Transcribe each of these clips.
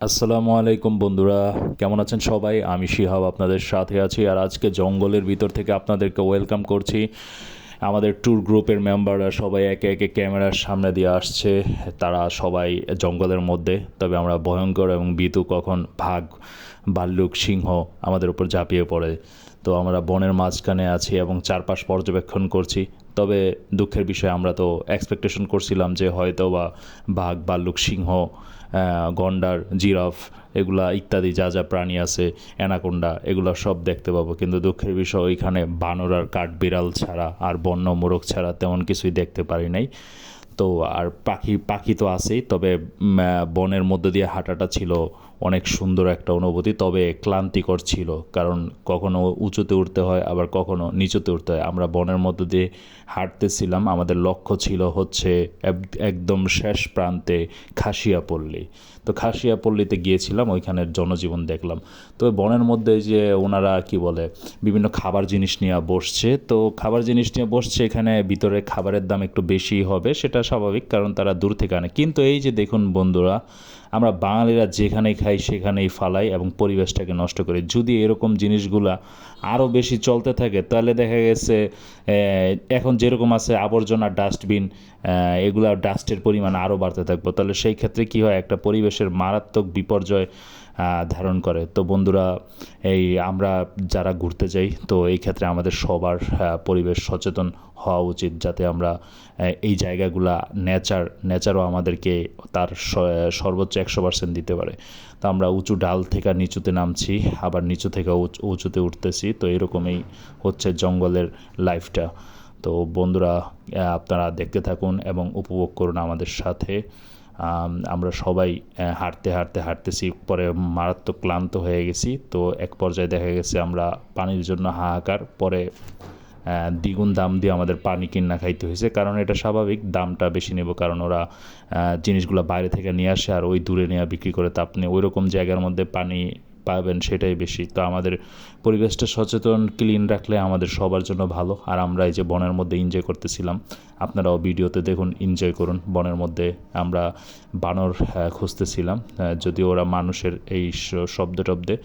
আসসালামু আলাইকুম বন্ধুরা, কেমন আছেন সবাই? আমি শিহাব আপনাদের সাথে আছি। আর আজকে জঙ্গলের ভিতর থেকে আপনাদেরকে ওয়েলকাম করছি। আমাদের ট্যুর গ্রুপের মেম্বাররা সবাই একে একে ক্যামেরার সামনে দিয়ে আসছে। তারা সবাই জঙ্গলের মধ্যে, তবে আমরা ভয়ঙ্কর এবং ভীতু কখন বাঘ, ভাল্লুক, সিংহ আমাদের উপর ঝাঁপিয়ে পড়ে। তো আমরা বনের মাঝখানে আছি এবং চারপাশ পর্যবেক্ষণ করছি। তবে দুঃখের বিষয়, আমরা তো এক্সপেকটেশন করছিলাম যে হয়তো বা বাঘ, ভাল্লুক, সিংহ, গন্ডার, জিরাফ এগুলা ইত্যাদি যা যা প্রাণী আছে, অ্যানাকোন্ডা, এগুলো সব দেখতে পাবো। কিন্তু দুঃখের বিষয়, ওইখানে বানর আর কাঠবিড়াল ছাড়া আর বন্য মোরগ ছাড়া তেমন কিছুই দেখতে পারি নাই। তো আর পাখি পাখি তো আছেই, তবে বনের মধ্যে দিয়ে হাঁটাটা ছিল অনেক সুন্দর একটা অনুভূতি, তবে ক্লান্তিকর ছিল। কারণ কখনো উঁচুতে উঠতে হয়, আবার কখনো নিচুতে উঠতে হয়। আমরা বনের মধ্যে দিয়ে হাঁটতেছিলাম, আমাদের লক্ষ্য ছিল হচ্ছে একদম শেষ প্রান্তে খাসিয়াপল্লী। তো খাসিয়াপল্লীতে গিয়েছিলাম, ওইখানের জনজীবন দেখলাম। তো বনের মধ্যে যে ওনারা কি বলে বিভিন্ন খাবার জিনিস নিয়ে বসছে, তো খাবার জিনিস নিয়ে বসছে, এখানে ভিতরে খাবারের দাম একটু বেশি হবে, সেটা স্বাভাবিক, কারণ তারা দূর থেকে আনে। কিন্তু এই যে দেখুন বন্ধুরা, আমরা বাঙালিরা যেখানেই খাই সেখানেই ফালাই এবং পরিবেশটাকে নষ্ট করি। যদি এরকম জিনিসগুলা আরও বেশি চলতে থাকে, তাহলে দেখা গেছে এখন যেরকম আছে আবর্জনা ডাস্টবিন, এগুলা ডাস্টের পরিমাণ আরও বাড়তে থাকবো। তাহলে সেই ক্ষেত্রে কী হয়, একটা পরিবেশের মারাত্মক বিপর্যয় ধারণ করে। তো বন্ধুরা, এই আমরা যারা ঘুরতে যাই, তো এই ক্ষেত্রে আমাদের সবার পরিবেশ সচেতন হওয়া উচিত, যাতে আমরা এই জায়গাগুলা নেচারও আমাদেরকে তার সর্বোচ্চ 100% দিতে পারে। তো আমরা উঁচু ডাল থেকে নিচুতে নামছি, আবার নিচু থেকে উঁচুতে উঠতেছি। তো এরকমই হচ্ছে জঙ্গলের লাইফটা। তো বন্ধুরা, আপনারা দেখতে থাকুন এবং উপভোগ করুন আমাদের সাথে। আমরা সবাই হাঁটতেছি, পরে মারাত্মক ক্লান্ত হয়ে গেছি। তো এক পর্যায়ে দেখা গেছে আমরা পানির জন্য হাহাকার, পরে দ্বিগুণ দাম দিয়ে আমাদের পানি কিনা খাইতে হয়েছে। কারণ এটা স্বাভাবিক, দামটা বেশি নেব, কারণ ওরা জিনিসগুলো বাইরে থেকে নিয়ে আসে আর ওই দূরে নিয়ে বিক্রি করে। তা আপনি ওই রকম জায়গার মধ্যে পানি পাবেন সেটাই বেশি। তো আমাদের পরিবেশটা সচেতন ক্লিন রাখলে আমাদের সবার জন্য ভালো। আর আমরা এই যে বনের মধ্যে এনজয় করতেছিলাম, আপনারাও ভিডিওতে দেখুন, এনজয় করুন। বনের মধ্যে আমরা বানর খুঁজতেছিলাম, যদিও ওরা মানুষের এই শব্দ টব্দে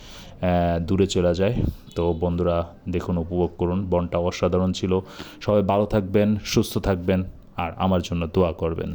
দূরে চলে যায়। তো বন্ধুরা দেখুন, উপভোগ করুন, বনটা অসাধারণ ছিল। সবাই ভালো থাকবেন, সুস্থ থাকবেন, আর আমার জন্য দোয়া করবেন।